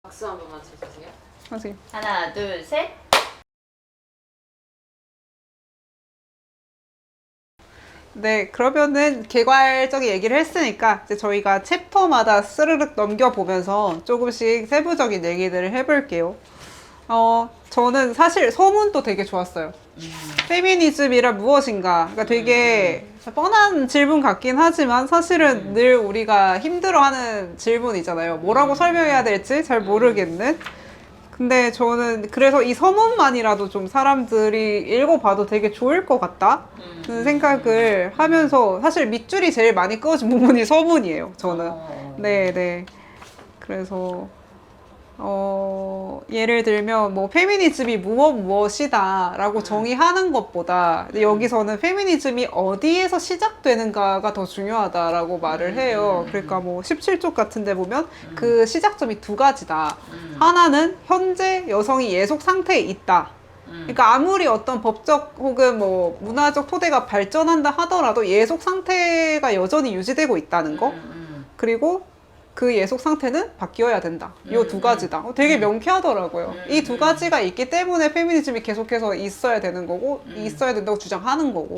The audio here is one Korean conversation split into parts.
박수 한 번만 쳐주세요. 하세요. 하나, 둘, 셋. 네, 그러면은 개괄적인 얘기를 했으니까 이제 저희가 챕터마다 스르륵 넘겨보면서 조금씩 세부적인 얘기들을 해볼게요. 저는 사실 서문도 되게 좋았어요. 페미니즘이란 무엇인가? 그러니까 되게 뻔한 질문 같긴 하지만 사실은 늘 우리가 힘들어하는 질문이잖아요. 뭐라고 설명해야 될지 잘 모르겠는. 근데 저는 그래서 이 서문만이라도 좀 사람들이 읽어봐도 되게 좋을 것 같다는 생각을 하면서 사실 밑줄이 제일 많이 그어진 부분이 서문이에요, 저는. 네. 그래서 예를 들면 뭐 페미니즘이 무엇이다 라고 정의하는 것보다 여기서는 페미니즘이 어디에서 시작되는가가 더 중요하다라고 말을 해요. 그러니까 뭐 17쪽 같은 데 보면 그 시작점이 두 가지다. 하나는 현재 여성이 예속 상태에 있다. 그러니까 아무리 어떤 법적 혹은 뭐 문화적 토대가 발전한다 하더라도 예속 상태가 여전히 유지되고 있다는 거. 그리고 그 예속 상태는 바뀌어야 된다. 요 두 가지다. 되게 명쾌하더라고요. 이 두 가지가 있기 때문에 페미니즘이 계속해서 있어야 되는 거고, 있어야 된다고 주장하는 거고.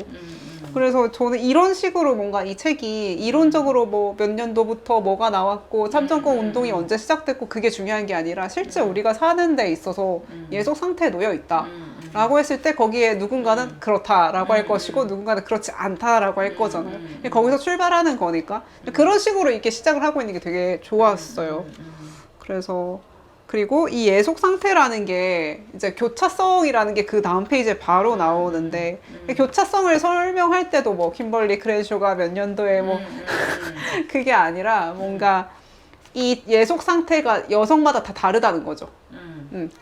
그래서 저는 이런 식으로 뭔가 이 책이 이론적으로 뭐 몇 년도부터 뭐가 나왔고, 참정권 운동이 언제 시작됐고, 그게 중요한 게 아니라 실제 우리가 사는 데 있어서 예속 상태에 놓여 있다. 라고 했을 때 거기에 누군가는 그렇다라고 할 것이고 누군가는 그렇지 않다라고 할 거잖아요. 거기서 출발하는 거니까 그런 식으로 이렇게 시작을 하고 있는 게 되게 좋았어요. 그래서 그리고 이 예속 상태라는 게 이제 교차성이라는 게 그 다음 페이지에 바로 나오는데 교차성을 설명할 때도 뭐 kimberly crenshaw 몇 년도에 뭐 그게 아니라 뭔가 이 예속 상태가 여성마다 다 다르다는 거죠.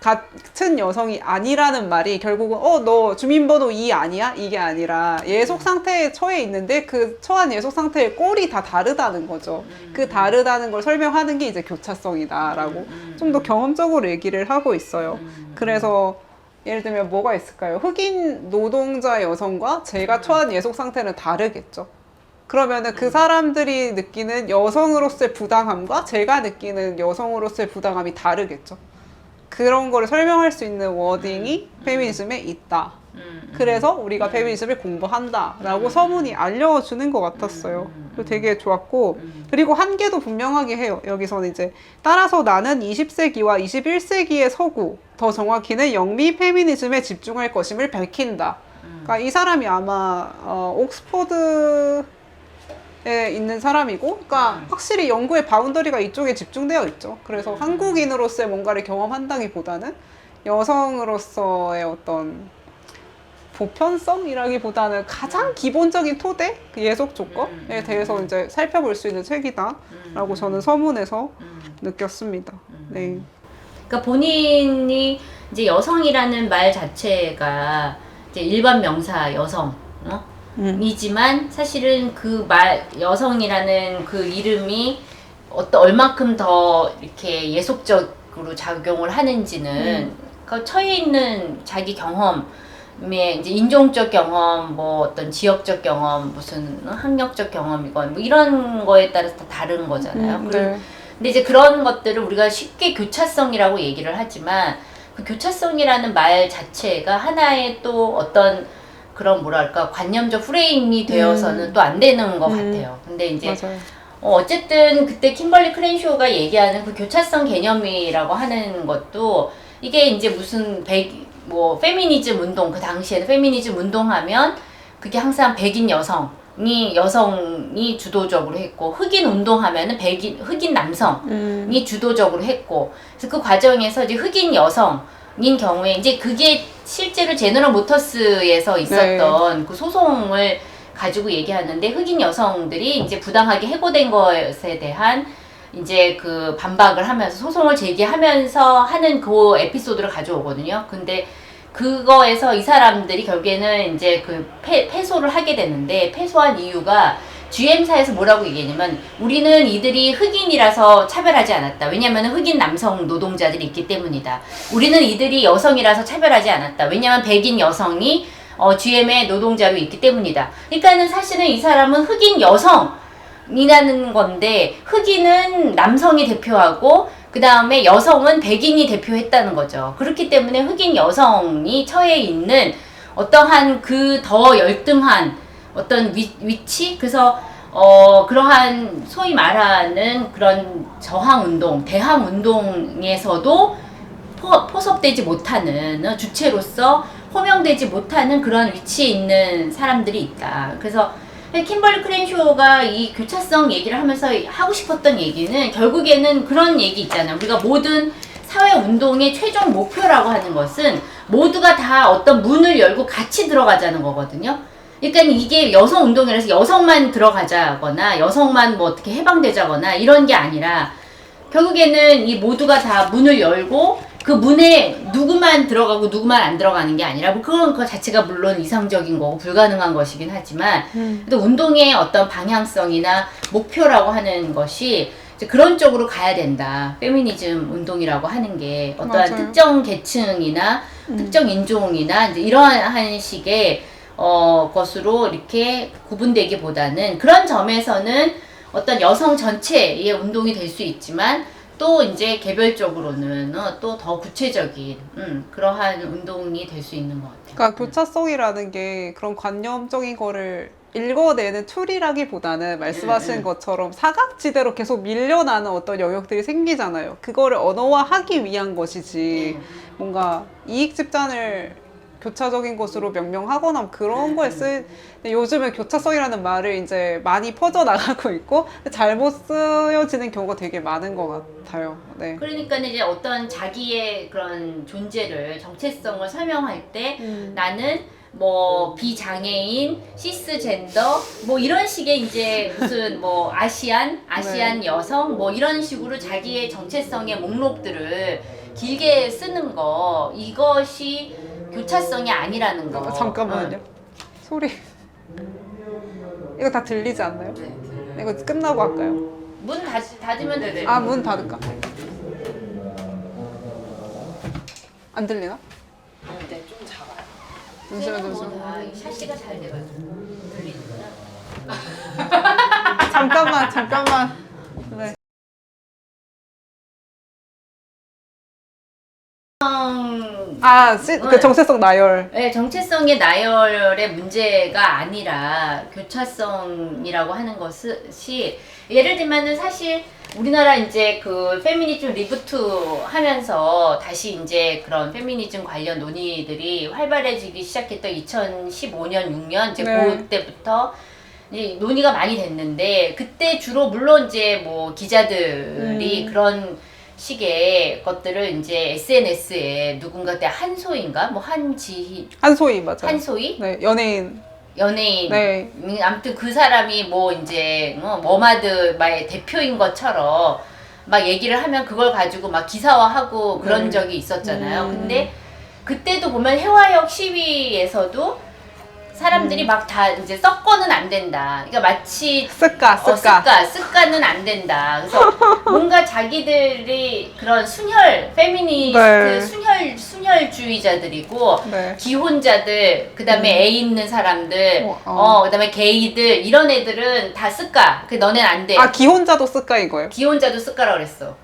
같은 여성이 아니라는 말이 결국은 너 주민번호 2 아니야? 이게 아니라 예속 상태에 처해 있는데 그 처한 예속 상태의 꼴이 다 다르다는 거죠. 그 다르다는 걸 설명하는 게 이제 교차성이다라고 좀 더 경험적으로 얘기를 하고 있어요. 그래서 예를 들면 뭐가 있을까요? 흑인 노동자 여성과 제가 처한 예속 상태는 다르겠죠. 그러면은 그 사람들이 느끼는 여성으로서의 부당함과 제가 느끼는 여성으로서의 부당함이 다르겠죠. 그런 거를 설명할 수 있는 워딩이 페미니즘에 있다. 그래서 우리가 페미니즘을 공부한다 라고 서문이 알려주는 것 같았어요. 되게 좋았고, 그리고 한계도 분명하게 해요. 여기서는 이제 따라서 나는 20세기와 21세기의 서구, 더 정확히는 영미 페미니즘에 집중할 것임을 밝힌다. 그러니까 이 사람이 아마 옥스퍼드 에 있는 사람이고, 그러니까 확실히 연구의 바운더리가 이쪽에 집중되어 있죠. 그래서 한국인으로서의 뭔가를 경험한다기보다는 여성으로서의 어떤 보편성이라기보다는 가장 기본적인 토대, 그 예속 조건에 대해서 이제 살펴볼 수 있는 책이다라고 저는 서문에서 느꼈습니다. 네. 그러니까 본인이 이제 여성이라는 말 자체가 이제 일반 명사 여성, 이지만 사실은 그 말 여성이라는 그 이름이 얼마큼 더 이렇게 예속적으로 작용을 하는지는 그 처해 있는 자기 경험에 이제 인종적 경험, 뭐 어떤 지역적 경험, 무슨 학력적 경험이건 뭐 이런 거에 따라서 다 다른 거잖아요. 네. 근데 이제 그런 것들을 우리가 쉽게 교차성이라고 얘기를 하지만 그 교차성이라는 말 자체가 하나의 또 어떤 그런 뭐랄까 관념적 프레임이 되어서는 또 안 되는 것 같아요. 근데 이제 맞아요. 어쨌든 그때 kimberly crenshaw 얘기하는 그 교차성 개념이라고 하는 것도 이게 이제 무슨 뭐 페미니즘 운동, 그 당시에는 페미니즘 운동하면 그게 항상 백인 여성이 주도적으로 했고, 흑인 운동하면은 흑인 남성이 주도적으로 했고, 그래서 그 과정에서 이제 흑인 여성인 경우에 이제 그게 실제로 제너럴 모터스에서 있었던 그 소송을 가지고 얘기하는데, 흑인 여성들이 이제 부당하게 해고된 것에 대한 이제 그 반박을 하면서 소송을 제기하면서 하는 그 에피소드를 가져오거든요. 근데 그거에서 이 사람들이 결국에는 이제 그 패소를 하게 되는데, 패소한 이유가 GM사에서 뭐라고 얘기했냐면, 우리는 이들이 흑인이라서 차별하지 않았다. 왜냐면 흑인 남성 노동자들이 있기 때문이다. 우리는 이들이 여성이라서 차별하지 않았다. 왜냐면 백인 여성이 GM의 노동자로 있기 때문이다. 그러니까는 사실은 이 사람은 흑인 여성이라는 건데, 흑인은 남성이 대표하고 그 다음에 여성은 백인이 대표했다는 거죠. 그렇기 때문에 흑인 여성이 처해 있는 어떠한 그 더 열등한 어떤 위치? 그래서 그러한 소위 말하는 그런 저항운동, 대항운동에서도 포섭되지 못하는 주체로서 호명되지 못하는 그런 위치에 있는 사람들이 있다. 그래서 킴벌리 크렌쇼가 이 교차성 얘기를 하면서 하고 싶었던 얘기는 결국에는 그런 얘기 있잖아요. 우리가 모든 사회운동의 최종 목표라고 하는 것은 모두가 다 어떤 문을 열고 같이 들어가자는 거거든요. 그러니까 이게 여성운동이라서 여성만 들어가자거나 여성만 뭐 어떻게 해방되자거나 이런 게 아니라 결국에는 이 모두가 다 문을 열고 그 문에 누구만 들어가고 누구만 안 들어가는 게 아니라 뭐 그건 그 자체가 물론 이상적인 거고 불가능한 것이긴 하지만 또 운동의 어떤 방향성이나 목표라고 하는 것이 이제 그런 쪽으로 가야 된다. 페미니즘 운동이라고 하는 게 어떠한 맞아요. 특정 계층이나 특정 인종이나 이제 이러한 식의 것으로 이렇게 구분되기보다는 그런 점에서는 어떤 여성 전체의 운동이 될 수 있지만 또 이제 개별적으로는 또 더 구체적인 그러한 운동이 될 수 있는 것 같아요. 그러니까 교차성이라는 게 그런 관념적인 거를 읽어내는 툴이라기보다는 말씀하신 것처럼 사각지대로 계속 밀려나는 어떤 영역들이 생기잖아요. 그거를 언어화하기 위한 것이지 뭔가 이익 집단을 교차적인 것으로 명명하거나 그런 거에 근데 요즘은 교차성이라는 말을 이제 많이 퍼져나가고 있고 잘못 쓰여지는 경우가 되게 많은 것 같아요. 네. 그러니까 이제 어떤 자기의 그런 존재를 정체성을 설명할 때 나는 뭐 비장애인, 시스젠더 뭐 이런 식의 이제 무슨 뭐 아시안 네. 여성 뭐 이런 식으로 자기의 정체성의 목록들을 길게 쓰는 거 이것이 교차성이 아니라는 거. 잠깐만요. 소리. 이거 다 들리지 않나요? 이거 끝나고 할까요? 문 닫으면 되네. 아, 문 닫을까? 안 들리나? 네, 좀 작아요. 잠시만요. 샤시가 잘 돼가지고 들리는구나. 잠깐만. 네. 그 정체성 나열. 네, 정체성의 나열의 문제가 아니라 교차성이라고 하는 것이 예를 들면은 사실 우리나라 이제 그 페미니즘 리부트 하면서 다시 이제 그런 페미니즘 관련 논의들이 활발해지기 시작했던 2015년, 6년 이제 네. 그때부터 이제 논의가 많이 됐는데 그때 주로 물론 이제 뭐 기자들이 그런 식의 것들을 이제 SNS에 누군가 때 한소인가 뭐 한소희 맞아요. 한소희 네, 연예인. 연예인 네. 아무튼 그 사람이 뭐 이제 머마드의 대표인 것처럼 막 얘기를 하면 그걸 가지고 막 기사화하고 그런 적이 있었잖아요. 근데 그때도 보면 해화역 시위에서도 사람들이 막 다 이제 섞어는 안 된다. 그러니까 마치 습가는 안 된다. 그래서 뭔가 자기들이 그런 페미니스트 네. 순혈주의자들이고 네. 기혼자들, 그다음에 애 있는 사람들, 그다음에 게이들 이런 애들은 다 습가. 그 너넨 안 돼. 아, 기혼자도 습가인 거예요? 기혼자도 습가라 그랬어.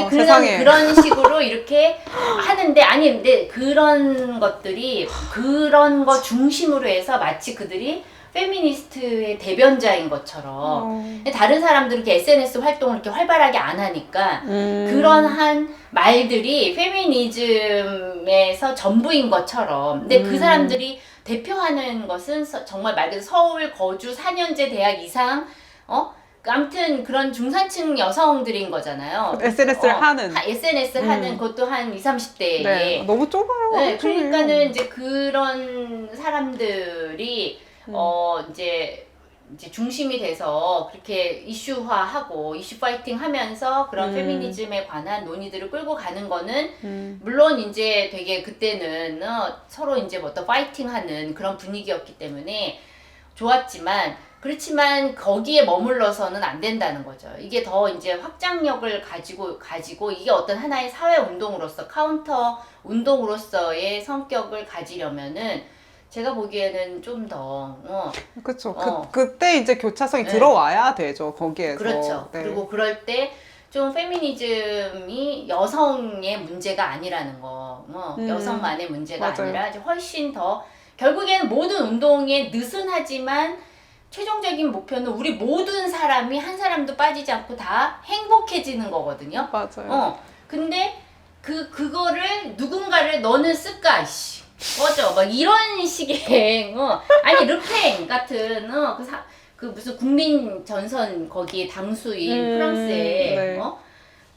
세상에. 그런 식으로 이렇게 하는데 아니 근데 그런 것들이 그런 거 중심으로 해서 마치 그들이 페미니스트의 대변자인 것처럼 다른 사람들은 이렇게 SNS 활동을 이렇게 활발하게 안 하니까 그런 한 말들이 페미니즘에서 전부인 것처럼 근데 그 사람들이 대표하는 것은 정말 말 그대로 서울 거주 4년제 대학 이상 아무튼 그런 중산층 여성들인 거잖아요. SNS를 하는. SNS를 하는 그것도 한 20, 30대에. 네. 너무 좁아요. 네, 그러니까는 이제 그런 사람들이 이제 중심이 돼서 그렇게 이슈화하고 이슈 파이팅 하면서 그런 페미니즘에 관한 논의들을 끌고 가는 거는 물론 이제 되게 그때는 서로 이제 뭐 또 파이팅하는 그런 분위기였기 때문에 좋았지만 그렇지만 거기에 머물러서는 안 된다는 거죠. 이게 더 이제 확장력을 가지고 이게 어떤 하나의 사회 운동으로서 카운터 운동으로서의 성격을 가지려면은 제가 보기에는 좀 더 그렇죠. 그때 이제 교차성이 들어와야 되죠. 거기에서. 그렇죠. 네. 그리고 그럴 때 좀 페미니즘이 여성의 문제가 아니라는 거, 여성만의 문제가 맞아요. 아니라 이제 훨씬 더 결국에는 모든 운동에 느슨하지만 최종적인 목표는 우리 모든 사람이 한 사람도 빠지지 않고 다 행복해지는 거거든요. 맞아요. 근데 그거를 누군가를 너는 쓸까? 씨. 꺼져. 막 이런 식의 아니 르팽 같은 그 무슨 국민 전선 거기에 당수인 프랑스의 네.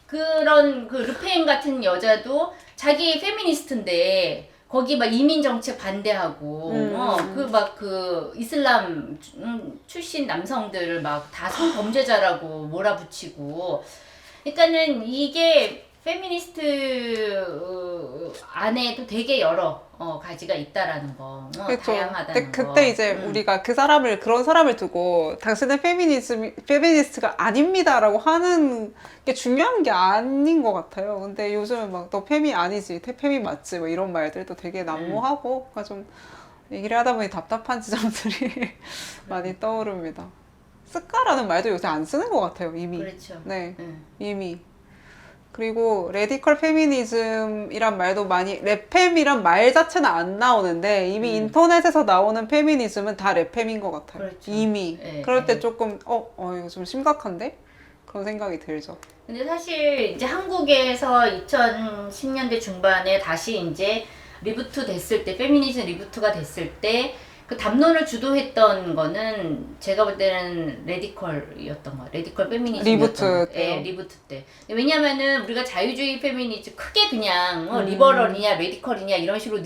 그런 그 르팽 같은 여자도 자기 페미니스트인데 거기 막 이민 정책 반대하고 그 이슬람 출신 남성들을 막 다 성범죄자라고 몰아붙이고 그러니까는 이게 페미니스트 안에도 되게 여러 가지가 있다라는 거, 그렇죠. 다양하다는 거. 그때 이제 우리가 그런 사람을 두고 당신은 페미니스트가 아닙니다라고 하는 게 중요한 게 아닌 것 같아요. 근데 요즘은 막 너 페미 아니지, 페미 맞지, 뭐 이런 말들도 되게 난무하고, 그러니까 좀 얘기를 하다 보니 답답한 지점들이 많이 떠오릅니다. 쓱까라는 말도 요새 안 쓰는 것 같아요, 이미. 그렇죠. 네, 이미. 그리고 레디컬 페미니즘이란 말도 많이 레페미란 말 자체는 안 나오는데 이미 인터넷에서 나오는 페미니즘은 다 레페미인 것 같아요. 그렇죠. 이미. 네, 그럴 때 네. 조금 이거 좀 심각한데? 그런 생각이 들죠. 근데 사실 이제 한국에서 2010년대 중반에 다시 이제 리부트 됐을 때, 페미니즘 리부트가 됐을 때, 그 담론을 주도했던 거는 제가 볼 때는 레디컬이었던 거예요. 레디컬 페미니즘. 리부트 때요? 네, 리부트 때. 왜냐면은 우리가 자유주의 페미니즘 크게 그냥 리버럴이냐 레디컬이냐 이런 식으로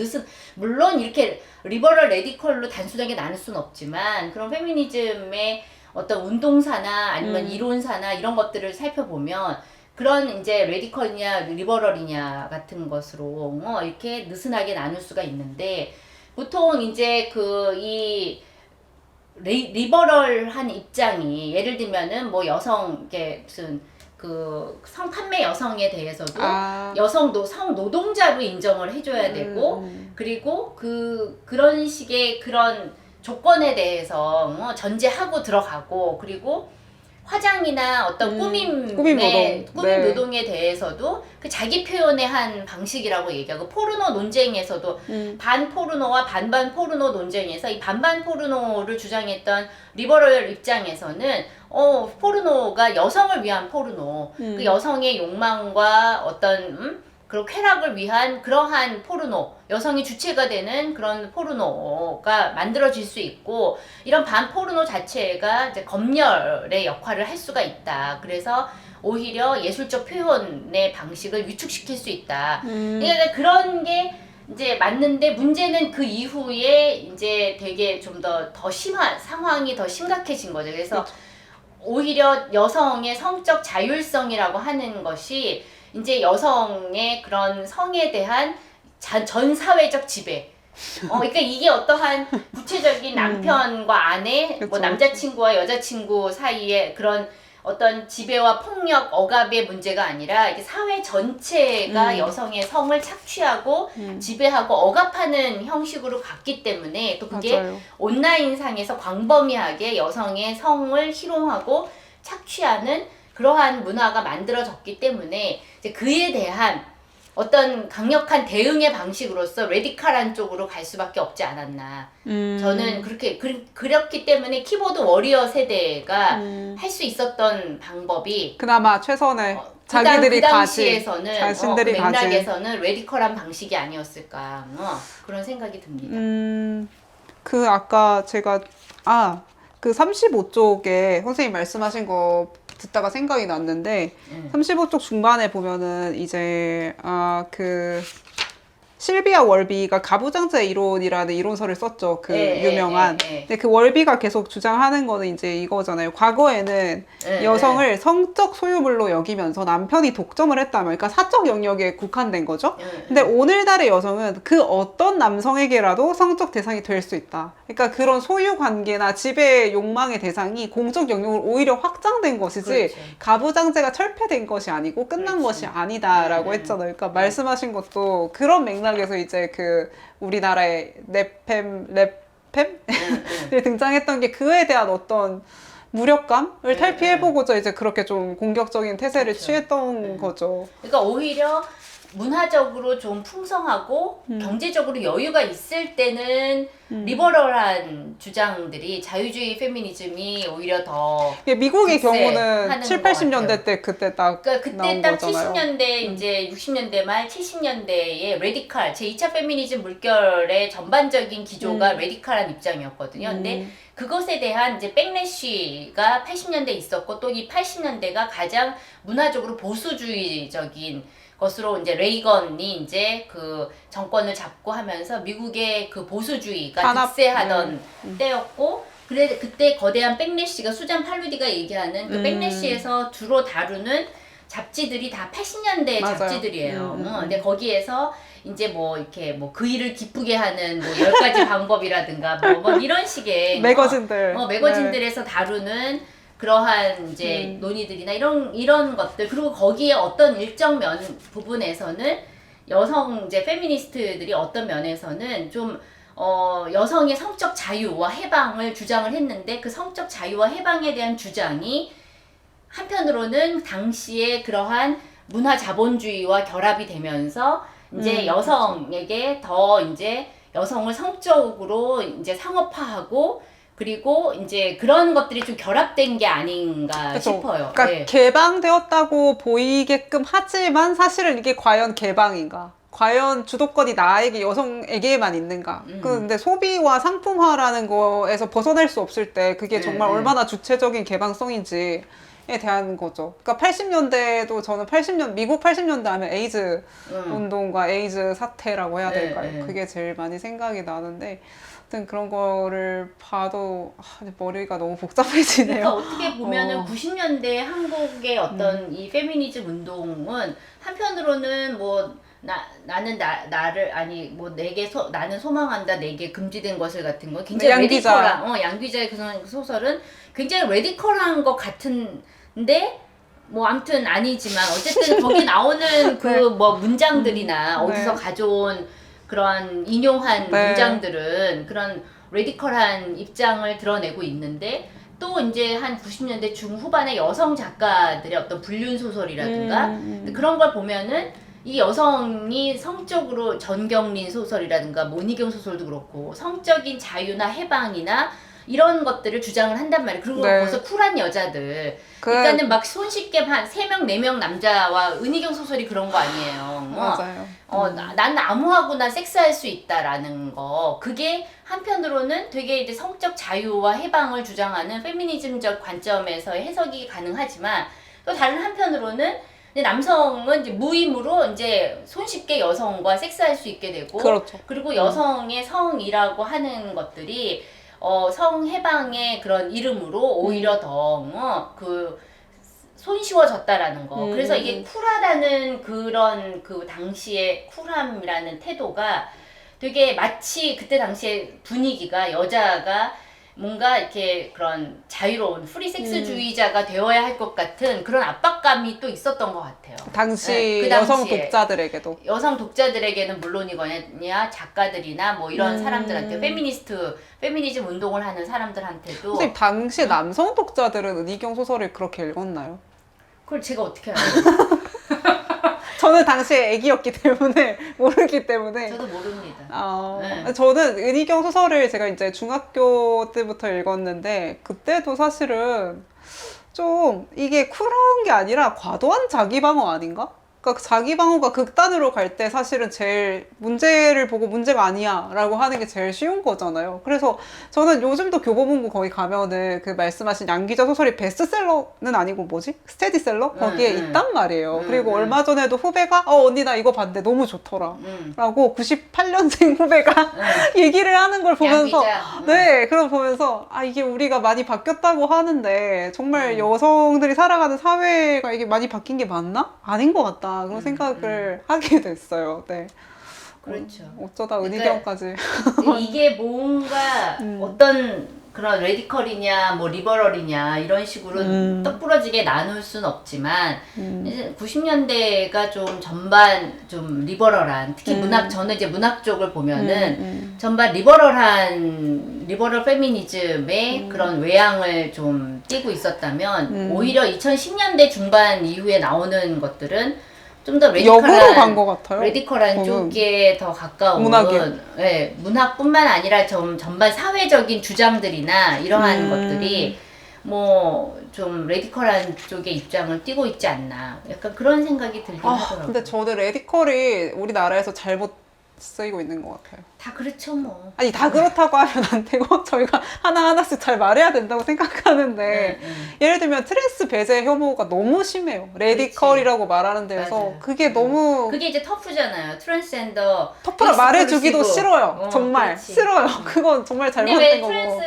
물론 이렇게 리버럴 레디컬로 단순하게 나눌 수는 없지만 그런 페미니즘의 어떤 운동사나 아니면 이론사나 이런 것들을 살펴보면 그런 이제 레디컬이냐 리버럴이냐 같은 것으로 이렇게 느슨하게 나눌 수가 있는데 보통 이제 리버럴한 입장이 예를 들면은 뭐 여성 이게 무슨 그 성판매 여성에 대해서도 성 노동자로 인정을 해줘야 되고 그리고 그런 식의 그런 조건에 대해서 전제하고 들어가고 그리고 화장이나 어떤 꾸밈 노동에 대해서도 그 자기 표현의 한 방식이라고 얘기하고 포르노 논쟁에서도 반포르노와 반반 포르노 논쟁에서 이 반반 포르노를 주장했던 리버럴 입장에서는 포르노가 여성을 위한 포르노 그 여성의 욕망과 어떤 그런 쾌락을 위한 그러한 포르노, 여성이 주체가 되는 그런 포르노가 만들어질 수 있고 이런 반포르노 자체가 이제 검열의 역할을 할 수가 있다. 그래서 오히려 예술적 표현의 방식을 위축시킬 수 있다. 그러니까 그런 게 이제 맞는데 문제는 그 이후에 이제 되게 좀 더 상황이 더 심각해진 거죠. 그래서 오히려 여성의 성적 자율성이라고 하는 것이 이제 여성의 그런 성에 대한 전 사회적 지배. 그러니까 이게 어떠한 구체적인 남편과 아내, 뭐 남자친구와 여자친구 사이에 그런 어떤 지배와 폭력, 억압의 문제가 아니라 이게 사회 전체가 여성의 성을 착취하고 지배하고 억압하는 형식으로 갔기 때문에 또 그게 맞아요. 온라인상에서 광범위하게 여성의 성을 희롱하고 착취하는 그러한 문화가 만들어졌기 때문에 이제 그에 대한 어떤 강력한 대응의 방식으로서 레디컬한 쪽으로 갈 수밖에 없지 않았나. 저는 그렇기 때문에 키보드 워리어 세대가 할 수 있었던 방법이 그나마 최선의 자신들이 그 가진 당시에서는 그 맥락에서는 레디컬한 방식이 아니었을까 그런 생각이 듭니다. 아까 제가 그 35쪽에 선생님 말씀하신 거 듣다가 생각이 났는데 35쪽 중반에 보면은 이제 실비아 월비가 가부장제 이론이라는 이론서를 썼죠. 그 유명한. 근데 그 월비가 계속 주장하는 거는 이제 이거잖아요. 과거에는 여성을 성적 소유물로 여기면서 남편이 독점을 했다면, 그러니까 사적 영역에 국한된 거죠. 근데 오늘날의 여성은 그 어떤 남성에게라도 성적 대상이 될 수 있다. 그러니까 그런 소유 관계나 지배 욕망의 대상이 공적 영역으로 오히려 확장된 것이지 그렇죠. 가부장제가 철폐된 것이 아니고 끝난 것이 아니다라고 했잖아요. 그러니까 말씀하신 것도 그런 맥락에서 이제 그 우리나라의 랩팸 등장했던 게 그에 대한 어떤 무력감을 탈피해보고자 이제 그렇게 좀 공격적인 태세를 그렇죠. 취했던 거죠. 그러니까 오히려 문화적으로 좀 풍성하고 경제적으로 여유가 있을 때는 리버럴한 주장들이 자유주의 페미니즘이 오히려 더 이게 미국의 경우는 하는 7, 것 80년대 같아요. 때 그때 딱 그러니까 그때 나온 딱 거잖아요. 70년대 이제 60년대 말 70년대에 레디칼 제2차 페미니즘 물결의 전반적인 기조가 레디칼한 입장이었거든요. 근데 그것에 대한 이제 백래시가 80년대 있었고 또 이 80년대가 가장 문화적으로 보수주의적인 것으로 이제 레이건이 이제 그 정권을 잡고 하면서 미국의 그 보수주의가 탄압, 득세하던 때였고 그래 그때 거대한 백래시가 수잔 팔루디가 얘기하는 그 백래시에서 주로 다루는 잡지들이 다 80년대 맞아요. 잡지들이에요. 근데 거기에서 이제 뭐 이렇게 뭐 그 일을 기쁘게 하는 뭐 10가지 방법이라든가 뭐 이런 식의 매거진들. 매거진들에서 다루는 그러한 이제 논의들이나 이런 것들 그리고 거기에 어떤 일정 부분에서는 여성 이제 페미니스트들이 어떤 면에서는 좀 여성의 성적 자유와 해방을 주장을 했는데 그 성적 자유와 해방에 대한 주장이 한편으로는 당시에 그러한 문화 자본주의와 결합이 되면서 이제 여성에게 더 이제 여성을 성적으로 이제 상업화하고 그리고 이제 그런 것들이 좀 결합된 게 아닌가 그쵸. 싶어요. 그러니까 네. 개방되었다고 보이게끔 하지만 사실은 이게 과연 개방인가? 과연 주도권이 나에게 여성에게만 있는가? 근데 소비와 상품화라는 거에서 벗어날 수 없을 때 그게 정말 얼마나 주체적인 개방성인지에 대한 거죠. 그러니까 80년대도 저는 미국 80년대 하면 에이즈 운동과 에이즈 사태라고 해야 될까요? 그게 제일 많이 생각이 나는데 하여튼 그런 거를 봐도 머리가 너무 복잡해지네요. 그러니까 어떻게 보면은 90년대 한국의 어떤 이 페미니즘 운동은 한편으로는 뭐 나를 아니 뭐 나는 소망한다 내게 금지된 것을 같은 거 굉장히 양귀자. 레디컬한 양귀자의 그 소설은 굉장히 레디컬한 것 같은데 뭐 아무튼 아니지만 어쨌든 거기 나오는 그 뭐 문장들이나 어디서 가져온 그런 인용한 문장들은 그런 레디컬한 입장을 드러내고 있는데 또 이제 한 90년대 중후반에 여성 작가들의 어떤 불륜 소설이라든가 그런 걸 보면은 이 여성이 성적으로 전경린 소설이라든가 모니경 소설도 그렇고 성적인 자유나 해방이나 이런 것들을 주장을 한단 말이에요. 그리고 벌써 쿨한 여자들. 그러니까는 막 손쉽게 한 3명, 4명 남자와 은희경 소설이 그런 거 아니에요. 맞아요. 난 아무하고나 섹스할 수 있다라는 거. 그게 한편으로는 되게 이제 성적 자유와 해방을 주장하는 페미니즘적 관점에서의 해석이 가능하지만 또 다른 한편으로는 남성은 이제 무임으로 이제 손쉽게 여성과 섹스할 수 있게 되고 그렇죠. 그리고 여성의 성이라고 하는 것들이 성해방의 그런 이름으로 오히려 더 손쉬워졌다라는 거. 그래서 이게 쿨하다는 그런 그 당시의 쿨함이라는 태도가 되게 마치 그때 당시의 분위기가 여자가 뭔가 이렇게 그런 자유로운 프리섹스주의자가 되어야 할 것 같은 그런 압박감이 또 있었던 것 같아요. 당시 그 여성 당시에. 독자들에게도. 여성 독자들에게는 물론이거냐 작가들이나 뭐 이런 사람들한테 페미니즘 운동을 하는 사람들한테도 선생님 당시 남성 독자들은 은희경 소설을 그렇게 읽었나요? 그걸 제가 어떻게 알아요? 저는 당시에 애기였기 때문에 모르기 때문에 저도 모릅니다. 저는 은희경 소설을 제가 이제 중학교 때부터 읽었는데 그때도 사실은 좀 이게 쿨한 게 아니라 과도한 자기 방어 아닌가? 그러니까 자기 방어가 극단으로 갈 때 사실은 제일 문제를 보고 문제가 아니야 라고 하는 게 제일 쉬운 거잖아요. 그래서 저는 요즘도 교보문고 거기 가면은 그 말씀하신 양귀자 소설이 베스트셀러는 아니고 뭐지? 스테디셀러? 거기에 있단 말이에요. 그리고 얼마 전에도 후배가 언니 나 이거 봤는데 너무 좋더라 라고 98년생 후배가 얘기를 하는 걸 보면서 네, 그걸 보면서 이게 우리가 많이 바뀌었다고 하는데 정말 여성들이 살아가는 사회가 이게 많이 바뀐 게 맞나? 아닌 것 같다. 그런 생각을 하게 됐어요. 네. 그렇죠. 어쩌다 은희경까지. 이게 뭔가 어떤 그런 레디컬이냐 뭐 리버럴이냐 이런 식으로 떡 부러지게 나눌 순 없지만 이제 90년대가 좀 전반 좀 리버럴한 특히 문학 저는 이제 문학 쪽을 보면은 전반 리버럴 페미니즘의 그런 외양을 좀 띠고 있었다면 오히려 2010년대 중반 이후에 나오는 것들은 좀 더 역으로 간 것 같아요. 레디컬한 쪽에 더 가까운 문학이요. 예, 문학뿐만 아니라 전반 사회적인 주장들이나 이러한 것들이 뭐 좀 레디컬한 쪽의 입장을 띠고 있지 않나 약간 그런 생각이 들긴 하더라고요. 근데 저는 레디컬이 우리나라에서 잘못 쓰이고 있는 것 같아요. 다 그렇죠 뭐. 아니 다 그렇다고 하면 안 되고 저희가 하나하나씩 잘 말해야 된다고 생각하는데 예를 들면 트랜스 배제 혐오가 너무 심해요. 레디컬이라고 말하는 데에서 맞아요. 그게 너무 그게 이제 터프잖아요. 트랜스젠더 터프라 말해주기도 익스클루시브. 싫어요. 정말 그렇지. 싫어요. 그건 정말 근데 왜 잘못된 거고.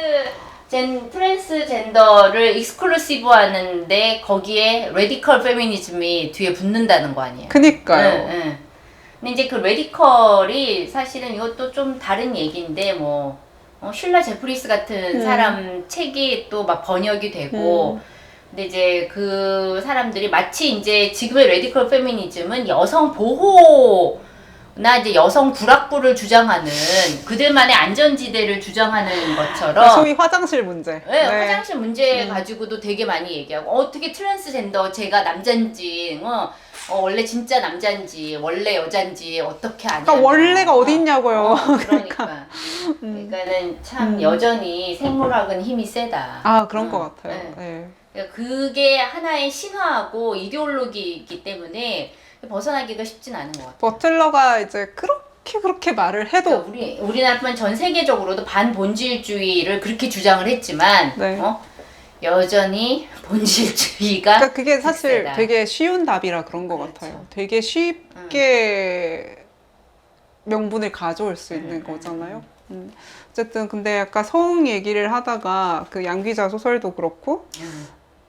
트랜스젠더를 익스클루시브 하는데 거기에 레디컬 페미니즘이 뒤에 붙는다는 거 아니에요? 그니까요. 네. 근데 이제 그 레디컬이 사실은 이것도 좀 다른 얘기인데 뭐 슐러 제프리스 같은 사람 책이 또 막 번역이 되고 근데 이제 그 사람들이 마치 이제 지금의 레디컬 페미니즘은 여성 보호나 이제 여성 불합부를 주장하는 그들만의 안전지대를 주장하는 것처럼 소위 화장실 문제. 네, 화장실 문제 가지고도 되게 많이 얘기하고 어떻게 트랜스젠더 제가 남잔지 원래 진짜 남잔지 원래 여잔지 어떻게 아냐 그러니까 원래가 어디 있냐고요. 그러니까 그러니까는 참 여전히 생물학은 힘이 세다. 아 그런 것 같아요. 네. 네. 그러니까 그게 하나의 신화하고 이데올로기이기 때문에 벗어나기가 쉽진 않은 것 같아요. 버틀러가 이제 그렇게 말을 해도 그러니까 우리나라뿐만 전 세계적으로도 반본질주의를 그렇게 주장을 했지만 네. 여전히 본질주의가 그러니까 그게 사실 득세다. 되게 쉬운 답이라 그런 것 그렇죠. 같아요. 되게 쉽게 명분을 가져올 수 있는 거잖아요. 어쨌든 근데 약간 성 얘기를 하다가 그 양귀자 소설도 그렇고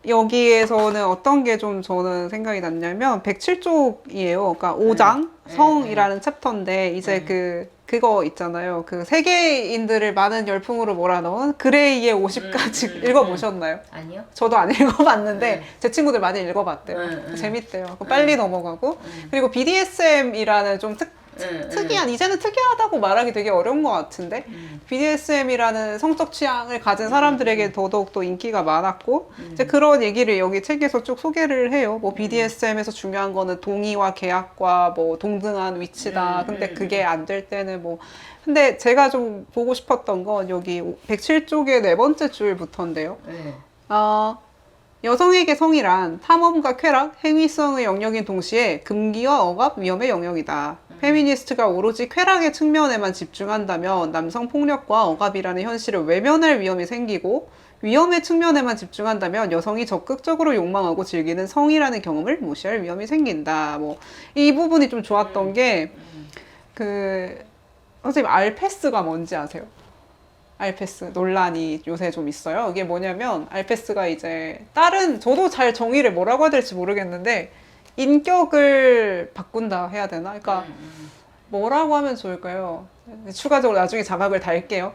여기에서는 어떤 게 좀 저는 생각이 났냐면 107쪽이에요. 그러니까 5장 성이라는 챕터인데 이제 그거 있잖아요. 그 세계인들을 많은 열풍으로 몰아넣은 그레이의 50가지 읽어보셨나요? 아니요. 저도 안 읽어봤는데 제 친구들 많이 읽어봤대요. 재밌대요. 빨리 넘어가고 그리고 BDSM이라는 좀 특이한 이제는 특이하다고 말하기 되게 어려운 것 같은데 BDSM이라는 성적 취향을 가진 사람들에게 더더욱 또 인기가 많았고 이제 그런 얘기를 여기 책에서 쭉 소개를 해요. 뭐 BDSM에서 중요한 거는 동의와 계약과 뭐 동등한 위치다. 근데 그게 안 될 때는 뭐 근데 제가 좀 보고 싶었던 건 여기 107쪽의 네 번째 줄부터인데요. 여성에게 성이란 탐험과 쾌락, 행위성의 영역인 동시에 금기와 억압, 위험의 영역이다. 페미니스트가 오로지 쾌락의 측면에만 집중한다면 남성 폭력과 억압이라는 현실을 외면할 위험이 생기고 위험의 측면에만 집중한다면 여성이 적극적으로 욕망하고 즐기는 성이라는 경험을 무시할 위험이 생긴다. 뭐 이 부분이 좀 좋았던 게 선생님 알패스가 뭔지 아세요? 알패스 논란이 요새 좀 있어요. 이게 뭐냐면 알패스가 이제 저도 잘 정의를 뭐라고 해야 될지 모르겠는데 인격을 바꾼다 해야 되나? 그러니까 뭐라고 하면 좋을까요? 추가적으로 나중에 자막을 달게요.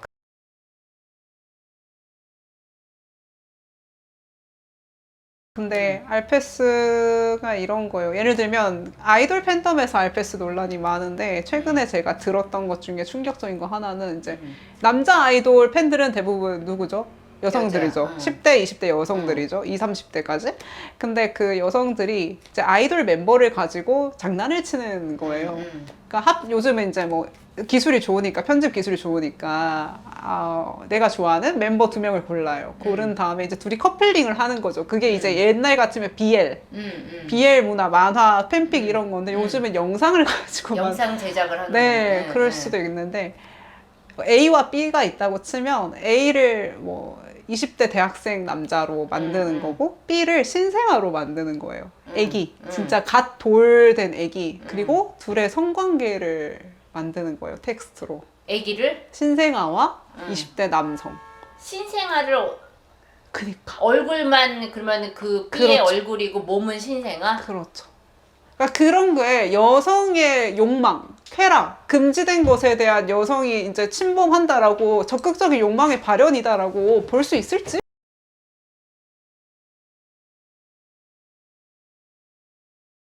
근데 알패스가 이런 거예요. 예를 들면 아이돌 팬덤에서 알패스 논란이 많은데 최근에 제가 들었던 것 중에 충격적인 거 하나는 이제 남자 아이돌 팬들은 대부분 누구죠? 여성들이죠. 여자. 10대, 20대 여성들이죠. 20, 30대까지. 근데 그 여성들이 이제 아이돌 멤버를 가지고 장난을 치는 거예요. 그러니까 요즘에 이제 뭐 기술이 좋으니까 편집 기술이 좋으니까 내가 좋아하는 멤버 2명을 골라요. 고른 다음에 이제 둘이 커플링을 하는 거죠. 그게 이제 옛날 같으면 BL 문화, 만화, 팬픽 이런 건데 요즘은 영상을 가지고 영상 제작을 하는 네, 그럴 수도 있는데 A와 B가 있다고 치면 A를 뭐 20대 대학생 남자로 만드는 거고 B를 신생아로 만드는 거예요. 애기, 진짜 갓 돌된 애기. 그리고 둘의 성관계를 만드는 거예요. 텍스트로. 애기를 신생아와 20대 남성. 신생아를 그니까. 얼굴만 그러면 그 B의 그렇죠. 얼굴이고 몸은 신생아? 그렇죠. 그러니까 그런 거에 여성의 욕망, 쾌락, 금지된 것에 대한 여성이 이제 침범한다라고 적극적인 욕망의 발현이다라고 볼 수 있을지?